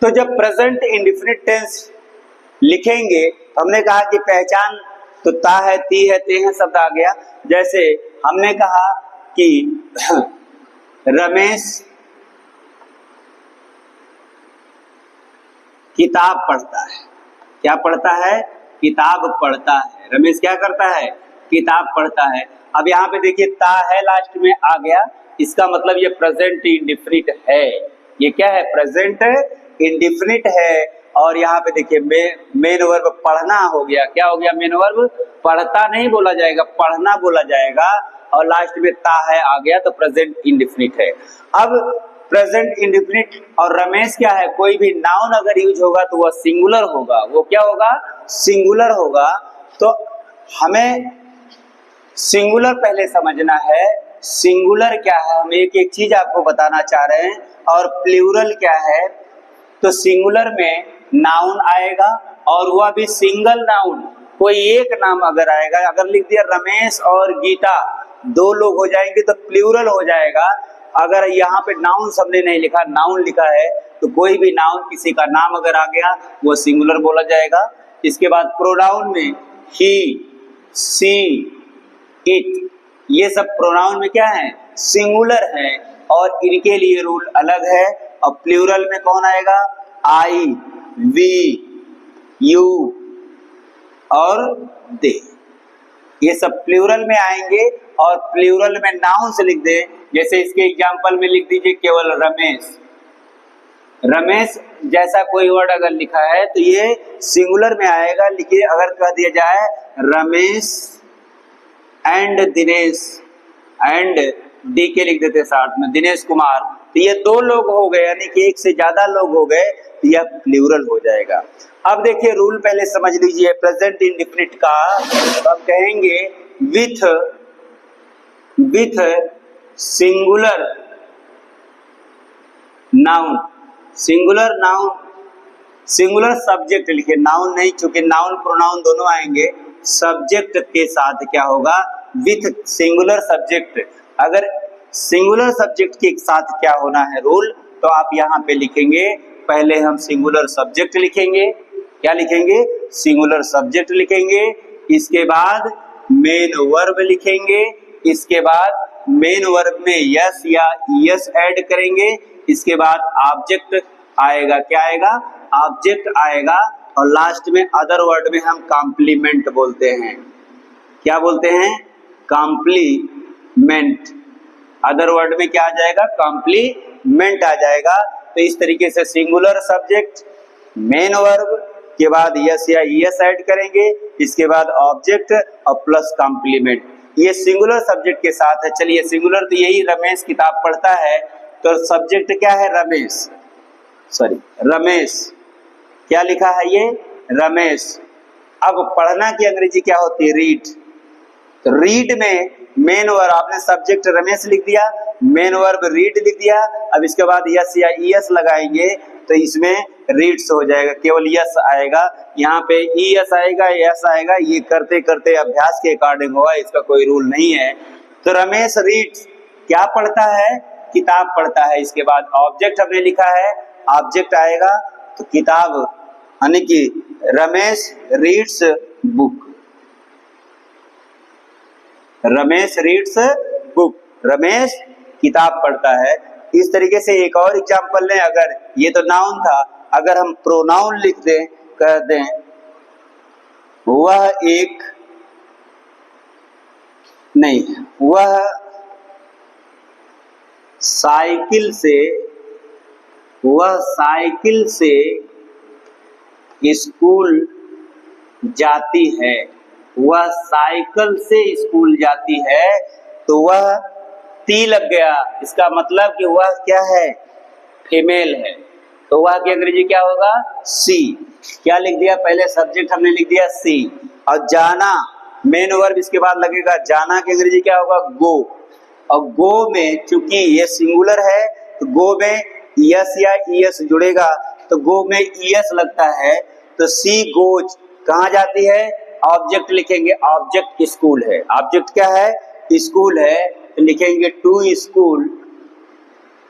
तो जब present indefinite tense लिखेंगे, हमने कहा कि पहचान तो ता है, ती है, ते है शब्द आ गया। जैसे हमने कहा कि रमेश किताब पढ़ता है। क्या पढ़ता है? किताब पढ़ता है। रमेश क्या करता है? किताब पढ़ता है। अब यहाँ पे देखिए ता है लास्ट में आ गया, इसका मतलब ये प्रेजेंट इंडेफिनिट है। ये क्या है? प्रेजेंट इंडेफिनिट है। और यहाँ पे देखिए मेन वर्ब पढ़ना हो गया। क्या हो गया? मेन वर्ब पढ़ता नहीं बोला जाएगा, पढ़ना बोला जाएगा। और लास्ट में ता है आ गया, तो प्रेजेंट इंडेफिनिट है। अब प्रेजेंट इंडेफिनिट और रमेश क्या है? कोई भी नाउन अगर यूज होगा तो वह सिंगुलर होगा। वो क्या होगा? सिंगुलर होगा। तो हमें सिंगुलर पहले समझना है। सिंगुलर क्या है? हम एक एक चीज आपको बताना चाह रहे हैं। और प्लूरल क्या है? तो सिंगुलर में नाउन आएगा और वह भी सिंगल नाउन। कोई एक नाम अगर आएगा, अगर लिख दिया रमेश और गीता, दो लोग हो जाएंगे तो प्लूरल हो जाएगा। अगर यहाँ पे नाउन सबने नहीं लिखा, नाउन लिखा है, तो कोई भी नाउन किसी का नाम अगर आ गया वो सिंगुलर बोला जाएगा। इसके बाद प्रोनाउन में ही, सी, इट, ये सब प्रोनाउन में क्या है? सिंगुलर है। और इनके लिए रूल अलग है। और प्लूरल में कौन आएगा? आई, वी, यू और दे, ये सब प्लूरल में आएंगे। और प्लूरल में नाउन से लिख दे। जैसे इसके एग्जांपल में लिख दीजिए केवल रमेश। रमेश जैसा कोई वर्ड अगर लिखा है तो ये सिंगुलर में आएगा। लिखिए अगर कह दिया जाए Ramesh and Dinesh, and D के लिख देते साथ में, दिनेश कुमार, तो ये दो लोग हो गए, यानी कि एक से ज्यादा लोग हो गए, तो यह प्लूरल हो जाएगा। अब देखिए रूल पहले समझ लीजिए प्रेजेंट इंडेफिनिट का। तो अब कहेंगे with singular noun, singular noun, singular subject लिखे, नाउन नहीं, चूंकि नाउन प्रोनाउन दोनों आएंगे। सब्जेक्ट के साथ क्या होगा? With singular subject. अगर सिंगुलर सब्जेक्ट के साथ क्या होना है रूल, तो आप यहाँ पे लिखेंगे, पहले हम सिंगुलर सब्जेक्ट लिखेंगे। क्या लिखेंगे? सिंगुलर सब्जेक्ट लिखेंगे। इसके बाद मेन वर्ब लिखेंगे। इसके बाद मेन वर्ब में यस या यस ऐड करेंगे। इसके बाद ऑब्जेक्ट आएगा। क्या आएगा? ऑब्जेक्ट आएगा। और लास्ट में अदर वर्ड में हम कॉम्प्लीमेंट बोलते हैं। क्या बोलते हैं? कॉम्प्लीमेंट। अदर वर्ड में क्या आ जाएगा? कॉम्प्लीमेंट आ जाएगा। तो इस तरीके से सिंगुलर सब्जेक्ट, मेन वर्ब के बाद यस या यस ऐड करेंगे। इसके बाद ऑब्जेक्ट और प्लस कॉम्प्लीमेंट, ये सिंगुलर सब्जेक्ट के साथ है। चलिए सिंगुलर तो यही रमेश किताब पढ़ता है, तो सब्जेक्ट क्या है? रमेश, सॉरी रमेश। क्या लिखा है? ये रमेश। अब पढ़ना की अंग्रेजी क्या होती है? रीड। तो रीड में मेन वर्ब, आपने सब्जेक्ट रमेश लिख दिया, मेन वर्ब रीड लिख दिया। अब इसके बाद यस या ईएस लगाएंगे तो इसमें रीड्स हो जाएगा, केवल यस आएगा। यहाँ पे ईएस आएगा, यस आएगा, ये करते करते अभ्यास के अकॉर्डिंग होगा, इसका कोई रूल नहीं है। तो रमेश रीड्स, क्या पढ़ता है? किताब पढ़ता है। इसके बाद ऑब्जेक्ट हमने लिखा है, ऑब्जेक्ट आएगा तो किताब, यानी कि Ramesh reads book, Ramesh reads book, Ramesh किताब पढ़ता है। इस तरीके से एक और एग्जांपल लें, अगर ये तो नाउन था, अगर हम प्रोनाउन लिख दें, कह दें वह एक, नहीं, वह साइकिल से, वह साइकिल से स्कूल जाती है, वह साइकिल से स्कूल जाती है। तो वह ती लग गया, इसका मतलब कि वह क्या है? फीमेल है। तो वह की अंग्रेजी क्या होगा? सी। क्या लिख दिया? पहले सब्जेक्ट हमने लिख दिया सी। और जाना, मेन वर्ब इसके बाद लगेगा, जाना की अंग्रेजी क्या होगा? गो। और गो में चूंकि ये सिंगुलर है तो गो में यस या ईएस जुड़ेगा, तो गो में ईएस लगता है। तो सी गोज, कहाँ जाती है? ऑब्जेक्ट लिखेंगे, ऑब्जेक्ट स्कूल है। ऑब्जेक्ट क्या है? स्कूल है, तो लिखेंगे टू स्कूल।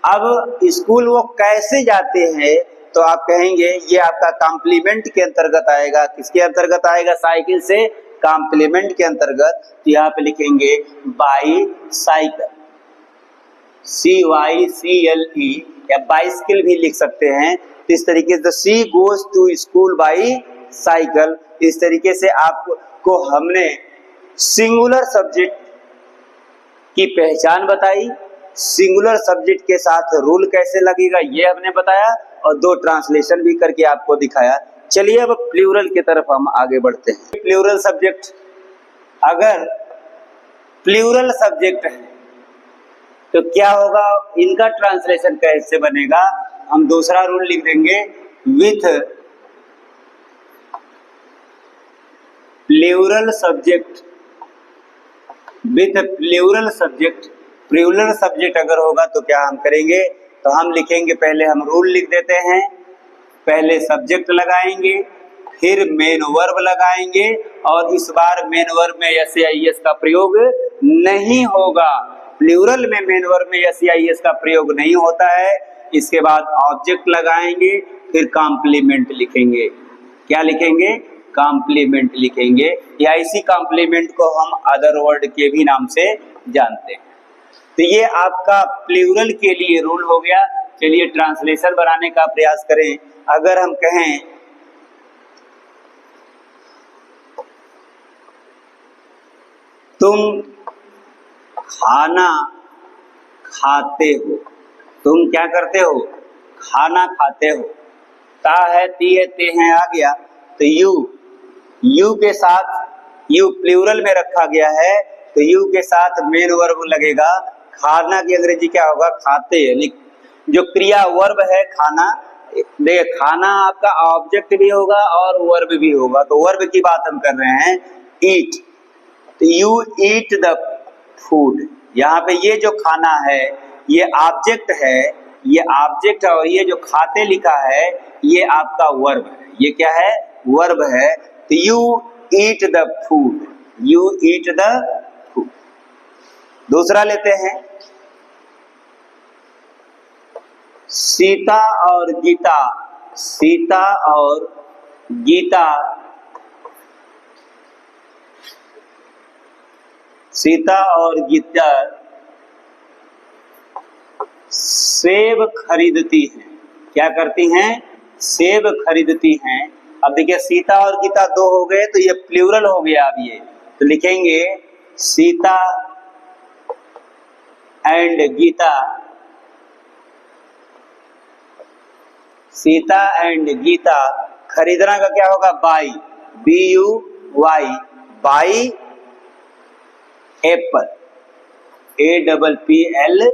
अब स्कूल वो कैसे जाते हैं तो आप कहेंगे ये आपका कॉम्प्लीमेंट के अंतर्गत आएगा। किसके अंतर्गत आएगा? साइकिल से कॉम्प्लीमेंट के अंतर्गत। तो यहाँ पे लिखेंगे बाई साइकिल, CYCLE, या बाइसिकल भी लिख सकते हैं। तो इस तरीके से she goes to school by cycle. इस तरीके से आपको हमने सिंगुलर सब्जेक्ट की पहचान बताई, सिंगुलर सब्जेक्ट के साथ रूल कैसे लगेगा ये हमने बताया, और 2 ट्रांसलेशन भी करके आपको दिखाया। चलिए अब प्लूरल की तरफ हम आगे बढ़ते हैं। प्लूरल सब्जेक्ट, अगर प्लूरल सब्जेक्ट है तो क्या होगा, इनका ट्रांसलेशन कैसे बनेगा? हम दूसरा रूल लिख देंगे, with plural subject, with plural subject. Plural subject अगर होगा तो क्या हम करेंगे? तो हम लिखेंगे, पहले हम रूल लिख देते हैं, पहले सब्जेक्ट लगाएंगे, फिर मेन वर्ब लगाएंगे, और इस बार मेन वर्ब में एस या ई एस का प्रयोग नहीं होगा। प्लूरल में मेन वर्ब में एस या ई एस का प्रयोग नहीं होता है। इसके बाद ऑब्जेक्ट लगाएंगे, फिर कॉम्प्लीमेंट लिखेंगे। क्या लिखेंगे? कॉम्प्लीमेंट लिखेंगे, या इसी कॉम्प्लीमेंट को हम अदर वर्ड के भी नाम से जानते हैं। तो ये आपका प्लूरल के लिए रूल हो गया। चलिए ट्रांसलेशन बनाने का प्रयास करें। अगर हम कहें तुम खाना खाते हो, तुम क्या करते हो? खाना खाते हो। ता है, ती है, ते हैं आ गया, तो यू के साथ, यू प्लूरल में रखा गया है, तो यू के साथ मेन वर्ब लगेगा। खाना की अंग्रेजी क्या होगा? खाते, यानी जो क्रिया वर्ब है खाना। देखिए खाना आपका ऑब्जेक्ट भी होगा और वर्ब भी होगा, तो वर्ब की बात हम कर रहे हैं, ईट। तो यू ईट द फूड। यहाँ पे ये जो खाना है ये ऑब्जेक्ट है, ये ऑब्जेक्ट है, और ये जो खाते लिखा है ये आपका वर्ब है। ये क्या है? वर्ब है। तो you eat the food, you eat the food. दूसरा लेते हैं, सीता और गीता, सीता और गीता, सीता और गीता सेब खरीदती हैं। क्या करती हैं? सेब खरीदती हैं। अब देखिए सीता और गीता 2 हो गए, तो ये प्लूरल हो गया। अब ये तो लिखेंगे सीता एंड गीता, सीता एंड गीता। खरीदना का क्या होगा? Buy, BUY, buy apple, APPLE।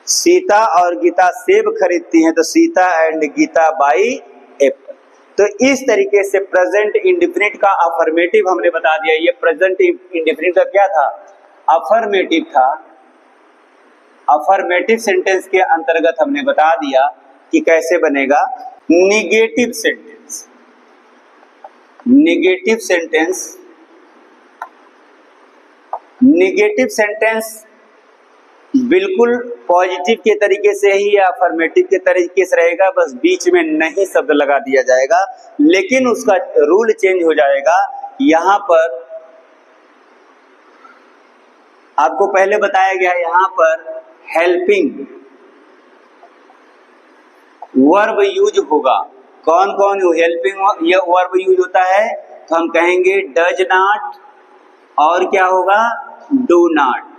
Sita और गीता सेब खरीदती हैं, तो Sita and Gita buy apple. तो इस तरीके से प्रेजेंट इंडेफिनिट का अफर्मेटिव हमने बता दिया। ये प्रेजेंट इंडेफिनिट का क्या था? अफर्मेटिव था। अफर्मेटिव सेंटेंस के अंतर्गत हमने बता दिया कि कैसे बनेगा। Negative sentence, negative sentence, negative sentence बिल्कुल पॉजिटिव के तरीके से ही या अफर्मेटिव के तरीके से रहेगा, बस बीच में नहीं शब्द लगा दिया जाएगा, लेकिन उसका रूल चेंज हो जाएगा। यहां पर आपको पहले बताया गया, यहां पर हेल्पिंग वर्ब यूज होगा। कौन कौन हेल्पिंग ये वर्ब यूज होता है? तो हम कहेंगे डज नॉट, और क्या होगा? Do not.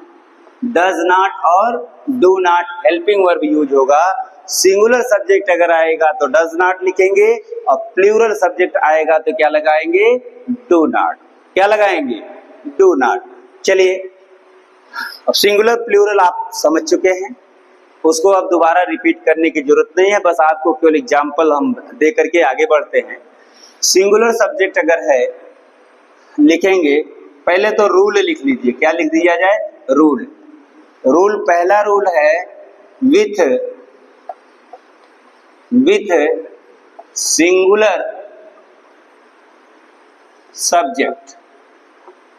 डज नॉट और do not helping verb use होगा। सिंगुलर सब्जेक्ट अगर आएगा तो डज नॉट लिखेंगे, और प्लूरल सब्जेक्ट आएगा तो क्या लगाएंगे? Do not. क्या लगाएंगे? Do not. चलिए अब सिंगुलर प्लूरल आप समझ चुके हैं, उसको अब दोबारा रिपीट करने की जरूरत नहीं है, बस आपको केवल एग्जाम्पल हम दे करके आगे बढ़ते हैं। सिंगुलर सब्जेक्ट अगर है लिखेंगे, पहले तो रूल लिख लीजिए। क्या लिख दिया जाए? रूल। रूल, पहला रूल है with singular subject,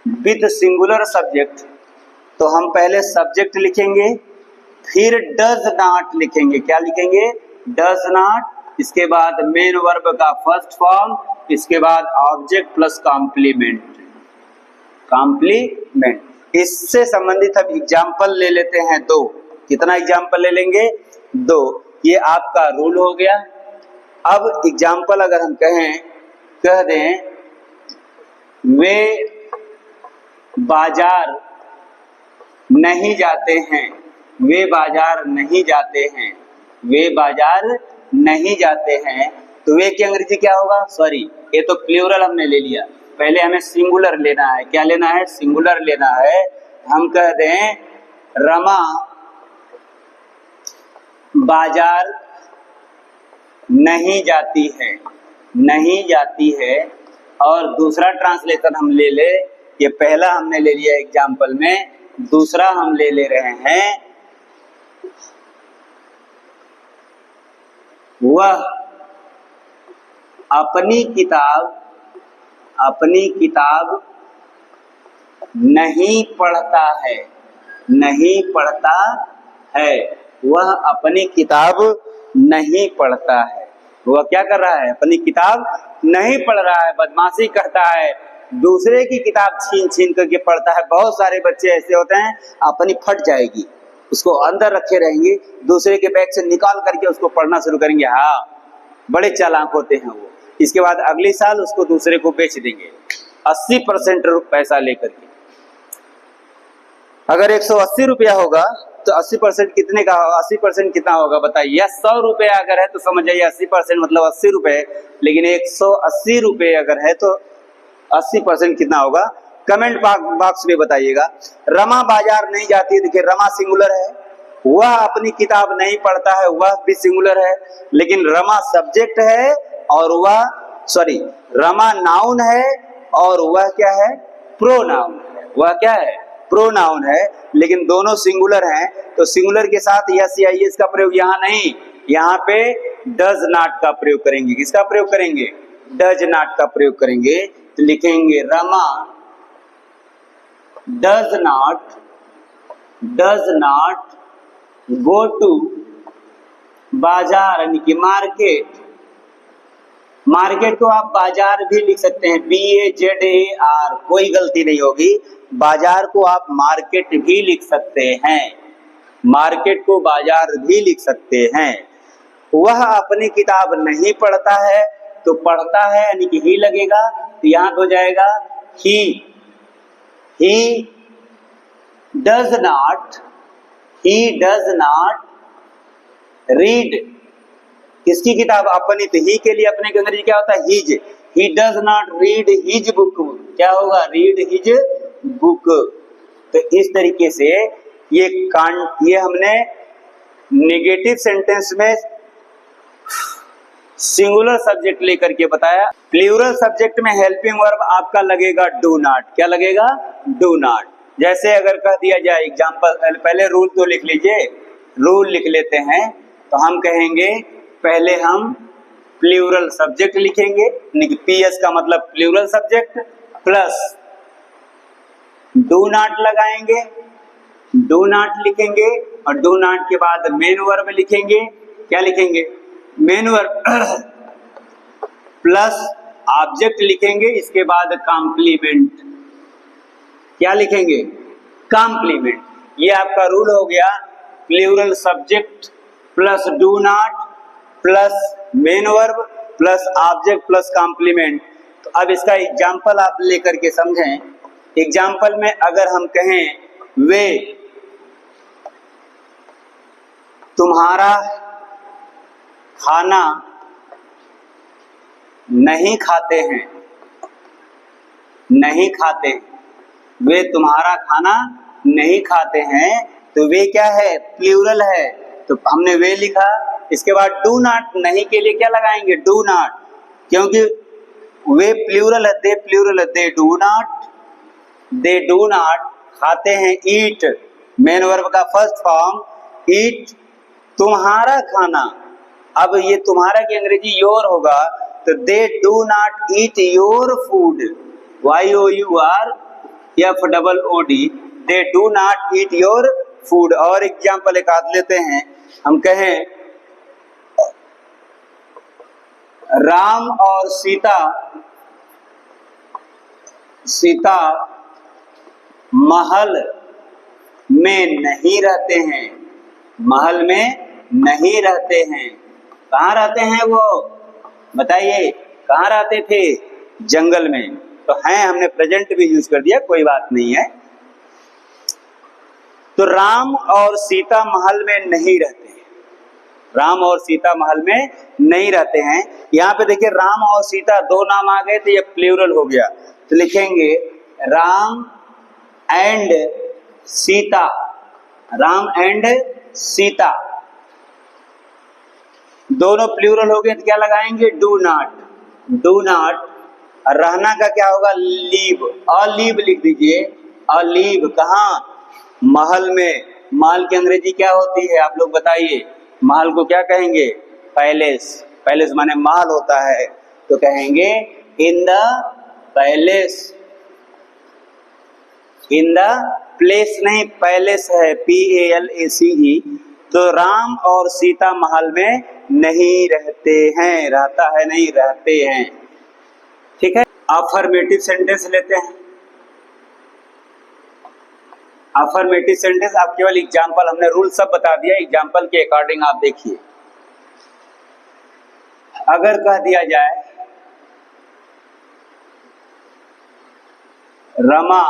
with singular subject. तो हम पहले सब्जेक्ट लिखेंगे, फिर डज नॉट लिखेंगे। क्या लिखेंगे? डज नॉट, इसके बाद मेन वर्ब का फर्स्ट फॉर्म, इसके बाद ऑब्जेक्ट प्लस कॉम्प्लीमेंट। इससे संबंधित हम एग्जाम्पल ले लेते हैं 2। कितना एग्जाम्पल ले लेंगे? 2। ये आपका रूल हो गया। अब एग्जाम्पल अगर हम कह दें वे बाजार नहीं जाते हैं, वे बाजार नहीं जाते हैं, वे बाजार नहीं जाते हैं, तो वे की अंग्रेजी क्या होगा? सॉरी, ये तो प्लूरल हमने ले लिया, पहले हमें सिंगुलर लेना है। क्या लेना है? सिंगुलर लेना है। हम कह दें रमा बाजार नहीं जाती है, नहीं जाती है। और दूसरा ट्रांसलेशन हम ले ले, ये पहला हमने ले लिया एग्जाम्पल में, दूसरा हम ले रहे हैं वह अपनी किताब नहीं पढ़ता है, नहीं पढ़ता है। वह अपनी किताब नहीं पढ़ता है। वह क्या कर रहा है? अपनी किताब नहीं पढ़ रहा है, बदमाशी करता है, दूसरे की किताब छीन छीन करके पढ़ता है। बहुत सारे बच्चे ऐसे होते हैं, अपनी फट जाएगी, उसको अंदर रखे रहेंगे, दूसरे के बैग से निकाल करके उसको पढ़ना शुरू करेंगे। हाँ, बड़े चालाक होते हैं वो। इसके बाद अगले साल उसको दूसरे को बेच देंगे 80% पैसा लेकर के। अगर 180 रुपया होगा तो 80% कितने का होगा? 80% कितना होगा बताइए? या 100 रुपये अगर है तो समझ जाइए 80% मतलब 80 रुपये, लेकिन 180 रुपये अगर है तो 80% कितना होगा? कमेंट बॉक्स में बताइएगा। रमा बाजार नहीं जाती, देखिए रमा सिंगुलर है, वह अपनी किताब नहीं पढ़ता है, वह भी सिंगुलर है, लेकिन रमा सब्जेक्ट है और रमा नाउन है और वह क्या है? प्रोनाउन है। वह क्या है? प्रोनाउन है, लेकिन दोनों सिंगुलर हैं, तो सिंगुलर के साथ यस या यस का प्रयोग यहाँ नहीं, यहाँ पे डज नॉट का प्रयोग करेंगे। किसका प्रयोग करेंगे? डज नॉट का प्रयोग करेंगे। तो लिखेंगे Rama does not go to bazaar, यानी कि मार्केट को आप बाजार भी लिख सकते हैं, BAZAR, कोई गलती नहीं होगी। बाजार को आप मार्केट भी लिख सकते हैं, मार्केट को बाजार भी लिख सकते हैं। वह अपनी किताब नहीं पढ़ता है, तो पढ़ता है यानी कि ही लगेगा, तो यहाँ हो जाएगा ही डज नॉट रीड। किसकी किताब? अपनी। तो ही के लिए अपने के अंग्रेजी क्या होता है? His. He does not read his book, क्या होगा? Read his book. तो इस तरीके से ये हमने नेगेटिव सेंटेंस में सिंगुलर सब्जेक्ट लेकर के बताया। प्लूरल सब्जेक्ट में हेल्पिंग वर्ब आपका लगेगा डू नॉट। क्या लगेगा? Do not. जैसे अगर कह दिया जाए एग्जाम्पल, पहले रूल तो लिख लीजिए, रूल लिख लेते हैं। तो हम कहेंगे पहले हम प्लूरल सब्जेक्ट लिखेंगे, PS का मतलब plural subject, plus do not लगाएंगे, डू नॉट लिखेंगे, और डू नॉट के बाद मेन वर्ब लिखेंगे। क्या लिखेंगे? मेन वर्ब प्लस ऑब्जेक्ट लिखेंगे, इसके बाद कॉम्प्लीमेंट। क्या लिखेंगे? कॉम्प्लीमेंट। ये आपका रूल हो गया, plural subject plus do not plus main verb plus object plus complement. तो अब इसका एग्जाम्पल आप लेकर के समझें। एग्जाम्पल में अगर हम कहें वे तुम्हारा खाना नहीं खाते हैं, नहीं खाते, वे तुम्हारा खाना नहीं खाते हैं, तो वे क्या है? प्लूरल है, तो हमने वे लिखा। इसके बाद डू नॉट, नहीं के लिए क्या लगाएंगे? डू नॉट, क्योंकि वे प्लूरल है, दे प्लूरल है, दे डू नॉट खाते हैं। ईट मेन वर्ब का फर्स्ट फॉर्म, ईट तुम्हारा खाना। अब ये तुम्हारा की अंग्रेजी योर होगा, तो they do not eat your food, YOUR FOOD, they do not eat your food. और एग्जाम्पल एक आध लेते हैं, हम कहें राम और सीता महल में नहीं रहते हैं, महल में नहीं रहते हैं। कहाँ रहते हैं वो, बताइए कहाँ रहते थे, जंगल में। तो हैं हमने प्रेजेंट भी यूज कर दिया, कोई बात नहीं है। तो राम और सीता महल में नहीं रहते हैं, राम और सीता महल में नहीं रहते हैं। यहाँ पे देखिए राम और सीता दो नाम आ गए तो ये प्लूरल हो गया, तो लिखेंगे राम एंड सीता, राम एंड सीता दोनों प्लूरल हो गए तो क्या लगाएंगे, डू नॉट, डू नॉट। रहना का क्या होगा, लीव, अलीव लिख दीजिए, अलीव। कहाँ, महल में। महल की अंग्रेजी क्या होती है आप लोग बताइए, महल को क्या कहेंगे, पैलेस, पैलेस माने महल होता है, तो कहेंगे in the palace, in the place नहीं, पैलेस है, PALACE। तो राम और सीता महल में नहीं रहते हैं, रहता है नहीं, रहते हैं, ठीक है। अफर्मेटिव सेंटेंस लेते हैं। अफर्मेटिव सेंटेंस आप केवल एग्जाम्पल, हमने रूल सब बता दिया, एग्जाम्पल के अकॉर्डिंग आप देखिए। अगर कह दिया जाए रमा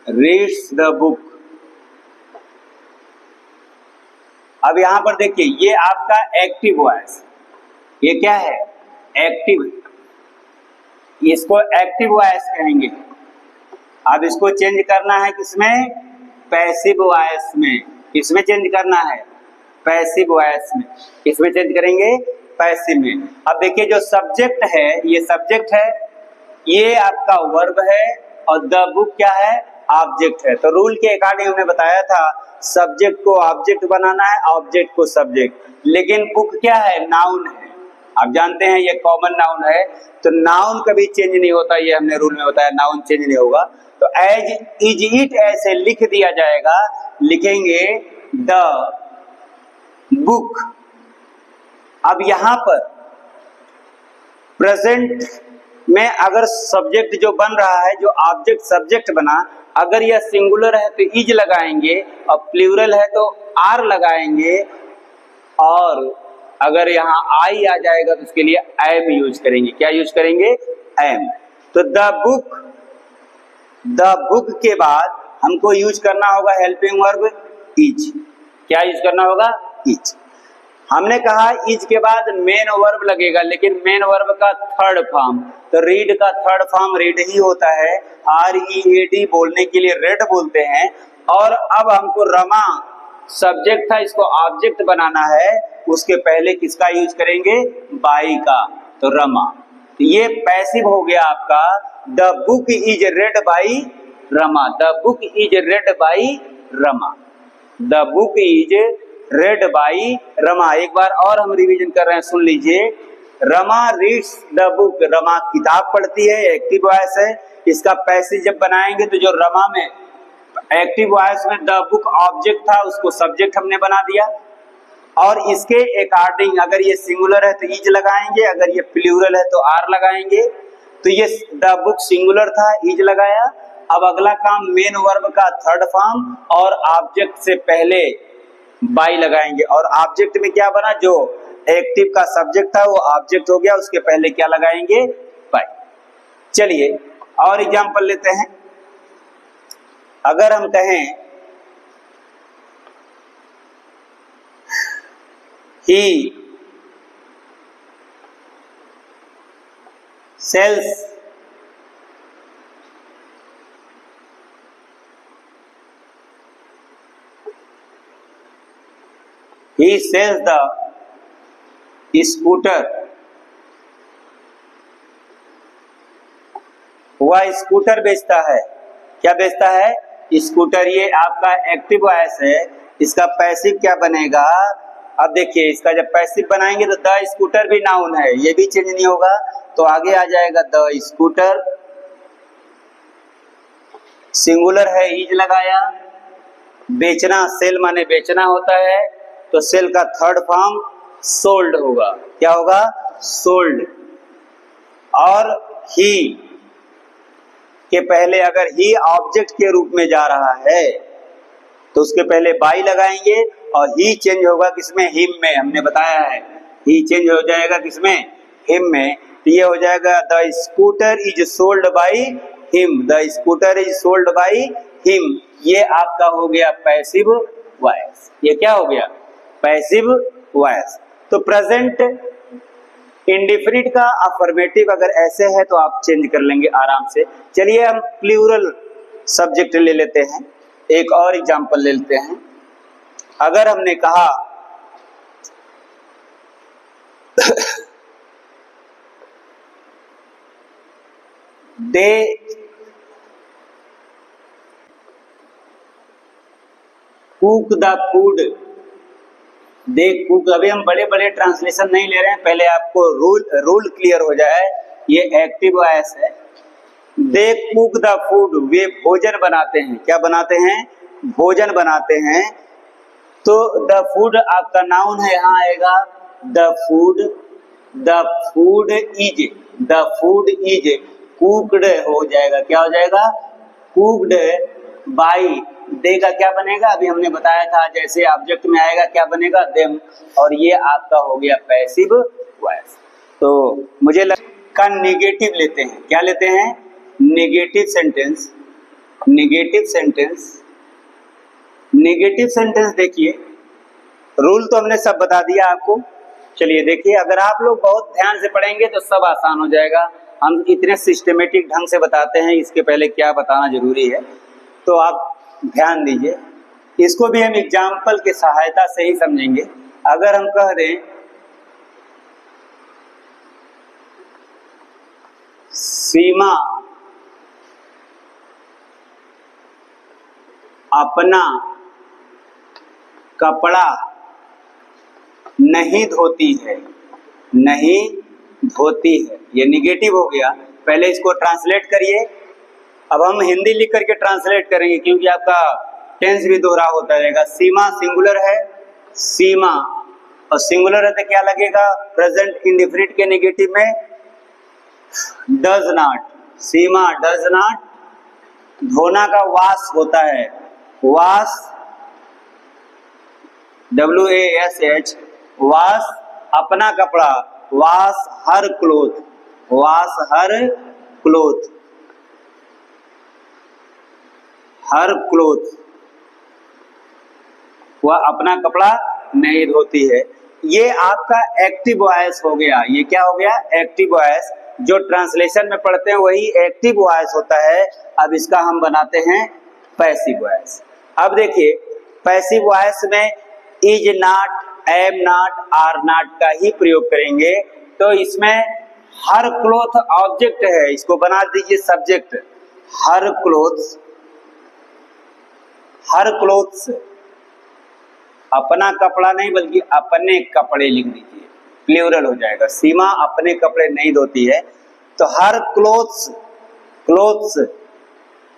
रीड्स द बुक, अब यहां पर देखिए ये आपका एक्टिव वॉइस, ये क्या है, एक्टिव, इसको एक्टिव वॉइस कहेंगे। अब इसको चेंज करना है किसमें, पैसिव वॉइस में। किसमें चेंज करना है, पैसिव वॉइस में। किसमें चेंज करेंगे, पैसिव में। अब देखिए जो सब्जेक्ट है, ये सब्जेक्ट है, ये आपका वर्ब है, और द बुक क्या है, ऑब्जेक्ट है। तो रूल के अकॉर्डिंग हमने बताया था सब्जेक्ट को ऑब्जेक्ट बनाना है, ऑब्जेक्ट को सब्जेक्ट, लेकिन बुक क्या है, नाउन है। आप जानते हैं ये कॉमन नाउन है, तो नाउन कभी चेंज नहीं होता, ये हमने रूल में बताया, नाउन चेंज नहीं होगा। तो एज इज इट ऐसे लिख दिया जाएगा, लिखेंगे द बुक। अब यहां पर प्रेजेंट में अगर सब्जेक्ट जो बन रहा है, जो ऑब्जेक्ट सब्जेक्ट बना, अगर यह सिंगुलर है तो इज लगाएंगे, और प्लूरल है तो आर लगाएंगे, और अगर यहाँ आई आ जाएगा तो उसके लिए एम यूज करेंगे। क्या यूज करेंगे, एम। तो द बुक के बाद हमको यूज करना होगा हेल्पिंग वर्ब इज। क्या यूज करना होगा, इज। हमने कहा इज के बाद मेन वर्ब लगेगा, लेकिन मेन वर्ब का थर्ड फॉर्म, तो रीड का थर्ड फॉर्म रीड ही होता है, READ बोलने के लिए रेड बोलते हैं। और अब हमको रमा सब्जेक्ट था, इसको ऑब्जेक्ट बनाना है, उसके पहले किसका यूज करेंगे, बाई का, तो रमा। तो ये पैसिव हो गया आपका, the book is red by Rama, the book is red by Rama, the book is red by Rama. एक बार और हम रिवीजन कर रहे हैं, सुन लीजिए। Rama reads the book, Rama किताब पढ़ती है, एक्टिव वॉइस है। इसका पैसिव जब बनाएंगे तो जो रमा में एक्टिव वॉइस में द बुक ऑब्जेक्ट था, उसको सब्जेक्ट हमने बना दिया, और इसके अकॉर्डिंग अगर ये सिंगुलर है तो इज लगाएंगे, अगर ये प्लूरल है तो आर लगाएंगे। तो ये द बुक सिंगुलर था, इज लगाया। अब अगला काम मेन वर्ब का थर्ड फॉर्म और ऑब्जेक्ट से पहले बाई लगाएंगे, और ऑब्जेक्ट में क्या बना, जो एक्टिव का सब्जेक्ट था वो ऑब्जेक्ट हो गया, उसके पहले क्या लगाएंगे, बाई। चलिए और एग्जांपल लेते हैं। अगर हम कहें ही सेल्स द स्कूटर, वह स्कूटर बेचता है। क्या बेचता है, स्कूटर। ये आपका एक्टिव वॉइस है, इसका पैसिव क्या बनेगा, अब देखिए इसका जब पैसिव बनाएंगे तो द स्कूटर भी नाउन है, ये भी चेंज नहीं होगा, तो आगे आ जाएगा द स्कूटर, सिंगुलर है, इज लगाया। बेचना, सेल माने बेचना होता है, तो सेल का थर्ड फॉर्म सोल्ड होगा। क्या होगा? सोल्ड। और ही के पहले अगर ही ऑब्जेक्ट के रूप में जा रहा है तो उसके पहले बाई लगाएंगे और ही चेंज होगा किसमें? हिम में। हमने बताया है ही चेंज हो जाएगा किसमें? हिम में। तो ये हो जाएगा the scooter is sold by him, the scooter is sold by him. ये आपका हो गया पैसिव वॉइस। ये क्या हो गया? Passive voice. तो प्रेजेंट इंडिफिनिट का अफर्मेटिव अगर ऐसे है तो आप चेंज कर लेंगे आराम से। चलिए हम प्लूरल सब्जेक्ट ले लेते हैं, एक और एग्जांपल ले लेते हैं। अगर हमने कहा they cook the food, they cook. अभी हम बड़े बड़े ट्रांसलेशन नहीं ले रहे हैं, पहले आपको रूल क्लियर हो जाए। ये एक्टिव वॉइस है। दे कुक द फूड, वे भोजन बनाते हैं। क्या बनाते हैं? भोजन बनाते हैं। तो द फूड आपका नाउन है, यहाँ आएगा the food. The food is, the food is cooked हो जाएगा। क्या हो जाएगा? Cooked by. दे का क्या बनेगा? अभी हमने बताया था, जैसे ऑब्जेक्ट में आएगा क्या बनेगा? देम। और ये आपका हो गया पैसिव वॉइस। तो मुझे का नेगेटिव लेते हैं। क्या लेते हैं? Negative sentence. Negative sentence, negative sentence देखिए, रूल तो हमने सब बता दिया आपको। चलिए देखिए, अगर आप लोग बहुत ध्यान से पढ़ेंगे तो सब आसान हो जाएगा। हम इतने सिस्टमेटिक ढंग से बताते हैं, इसके पहले क्या बताना जरूरी है, तो आप ध्यान दीजिए। इसको भी हम एग्जाम्पल की सहायता से ही समझेंगे। अगर हम कह दें सीमा अपना कपड़ा नहीं धोती है, नहीं धोती है, ये निगेटिव हो गया। पहले इसको ट्रांसलेट करिए। अब हम हिंदी लिख करके ट्रांसलेट करेंगे क्योंकि आपका टेंस भी दोहरा होता रहेगा। सीमा सिंगुलर है, सीमा, और सिंगुलर है तो क्या लगेगा? प्रेजेंट इंडेफिनिट के नेगेटिव में does not. Seema does not. धोना का वाश होता है, वाश, WASH, वाश अपना कपड़ा, वाश हर क्लोथ, वाश हर क्लोथ, हर क्लोथ, वह अपना कपड़ा नहीं धोती है। ये आपका एक्टिव वॉइस हो गया। ये क्या हो गया? Active voice. जो ट्रांसलेशन में पढ़ते हैं वही एक्टिव वॉइस होता है। अब इसका हम बनाते हैं पैसिव वॉइस। अब देखिए, पैसिव वॉइस में is not, am not, are not का ही प्रयोग करेंगे। तो इसमें हर क्लोथ ऑब्जेक्ट है, इसको बना दीजिए सब्जेक्ट। हर क्लोथ्स, हर क्लोथ्स, अपना कपड़ा नहीं बल्कि अपने कपड़े लिख दीजिए, प्लूरल हो जाएगा। सीमा अपने कपड़े नहीं धोती है, तो हर क्लोथ्स, क्लोथ्स,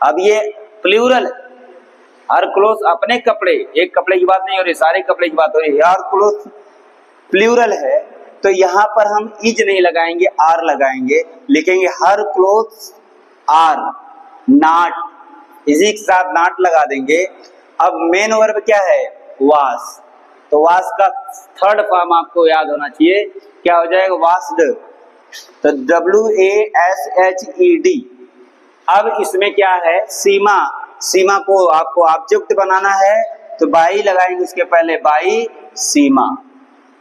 अब ये प्लूरल है। हर क्लोथ्स अपने कपड़े, एक कपड़े की बात नहीं हो रही, सारे कपड़े की बात हो रही है। हर क्लोथ प्लूरल है, तो यहाँ पर हम इज नहीं लगाएंगे, आर लगाएंगे, लिखेंगे हर क्लोथ्स आर नॉट, इसी के साथ नॉट लगा देंगे। अब मेन वर्ब क्या है? वाश। तो वाश का थर्ड फॉर्म आपको याद होना चाहिए, क्या हो जाएगा? वाश्ड। तो WASHED। अब इसमें क्या है? सीमा, सीमा को आपको ऑब्जेक्ट बनाना है तो बाई लगाएंगे उसके पहले, बाई सीमा,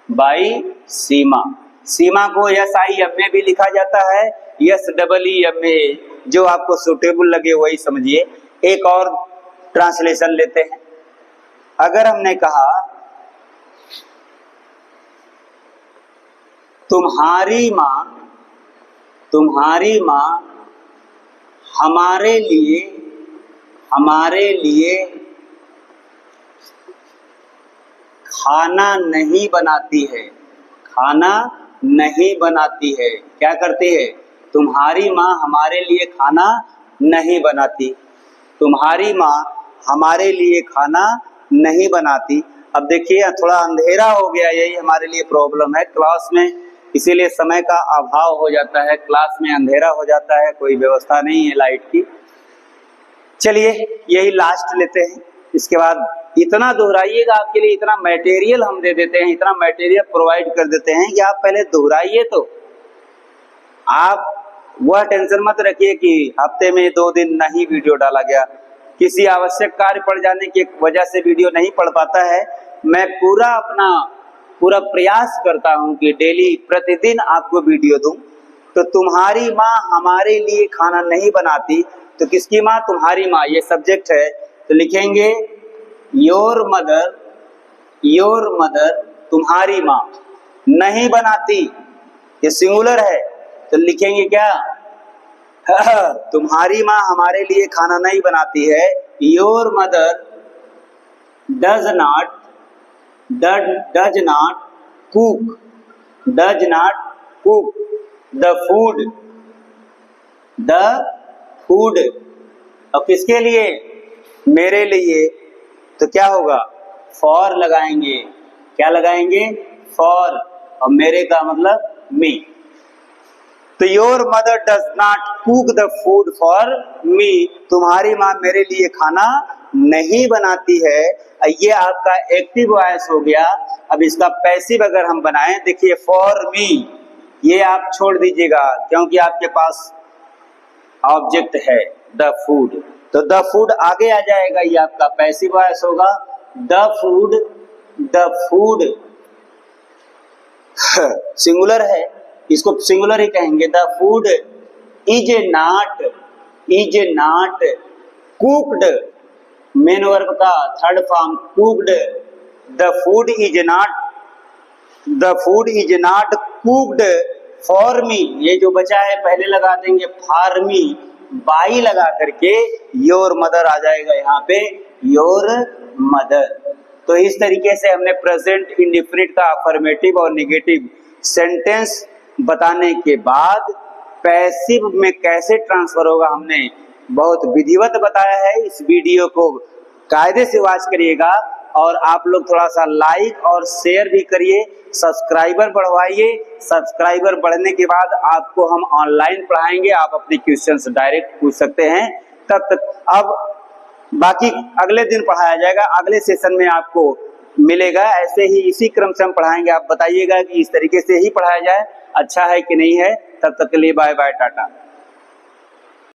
बाई सीमा। सीमा को SIM में भी लिखा जाता है, SEEM में, जो आपको सुटेबल लगे वही समझिए। एक और ट्रांसलेशन लेते हैं। अगर हमने कहा तुम्हारी माँ, तुम्हारी माँ हमारे लिए, हमारे लिए खाना नहीं बनाती है, खाना नहीं बनाती है। क्या करती है? तुम्हारी माँ हमारे लिए खाना नहीं बनाती, तुम्हारी माँ हमारे लिए खाना नहीं बनाती। अब देखिए थोड़ा अंधेरा हो गया, यही हमारे लिए प्रॉब्लम है क्लास में, इसीलिए समय का अभाव हो जाता है, क्लास में अंधेरा हो जाता है, कोई व्यवस्था नहीं है लाइट की। चलिए यही लास्ट लेते हैं, इसके बाद इतना दोहराइएगा, आपके लिए इतना मटेरियल हम दे देते हैं, इतना मटेरियल प्रोवाइड कर देते हैं कि आप पहले दोहराइए। तो आप वह टेंशन मत रखिए कि हफ्ते में 2 दिन नहीं वीडियो डाला गया, किसी आवश्यक कार्य पड़ जाने की वजह से वीडियो नहीं पड़ पाता है। मैं पूरा प्रयास करता हूं कि डेली प्रतिदिन आपको वीडियो दूं। तो तुम्हारी माँ हमारे लिए खाना नहीं बनाती तो किसकी माँ? तुम्हारी माँ, ये सब्जेक्ट है। तो लिखेंगे योर मदर तुम्हारी माँ नहीं बनाती, ये सिंगुलर है, तो लिखेंगे क्या? तुम्हारी माँ हमारे लिए खाना नहीं बनाती है। Your mother does not cook the food. अब किसके लिए? मेरे लिए। तो क्या होगा? फॉर लगाएंगे। क्या लगाएंगे? फॉर। और मेरे का मतलब मी। तो your mother does not cook the food for me, तुम्हारी माँ मेरे लिए खाना नहीं बनाती है। ये आपका एक्टिव वॉइस हो गया। अब इसका पैसिव अगर हम बनाएं, देखिए फॉर मी, ये आप छोड़ दीजिएगा क्योंकि आपके पास ऑब्जेक्ट है द फूड, तो द फूड आगे आ जाएगा, ये आपका पैसिव वॉइस होगा। द फूड सिंगुलर है, इसको सिंगुलर ही कहेंगे। The food is not cooked, main verb का third form cooked. The food is not cooked for me, ये जो बचा है पहले लगा देंगे फॉर मी, बाई लगा करके योर मदर आ जाएगा यहाँ पे, योर मदर। तो इस तरीके से हमने प्रेजेंट इंडेफिनिट का अफर्मेटिव और नेगेटिव सेंटेंस बताने के बाद पैसिव में कैसे ट्रांसफर होगा हमने बहुत विधिवत बताया है। इस वीडियो को कायदे से वॉच करिएगा और आप लोग थोड़ा सा लाइक और शेयर भी करिए, सब्सक्राइबर बढ़वाइए। सब्सक्राइबर बढ़ने के बाद आपको हम ऑनलाइन पढ़ाएंगे, आप अपने क्वेश्चंस डायरेक्ट पूछ सकते हैं। तब तक अब बाकी अगले दिन पढ़ाया जाएगा, अगले सेशन में आपको मिलेगा। ऐसे ही इसी क्रम से हम पढ़ाएंगे, आप बताइएगा कि इस तरीके से ही पढ़ाया जाए, अच्छा है कि नहीं है। तब तक के लिए बाय बाय, टाटा।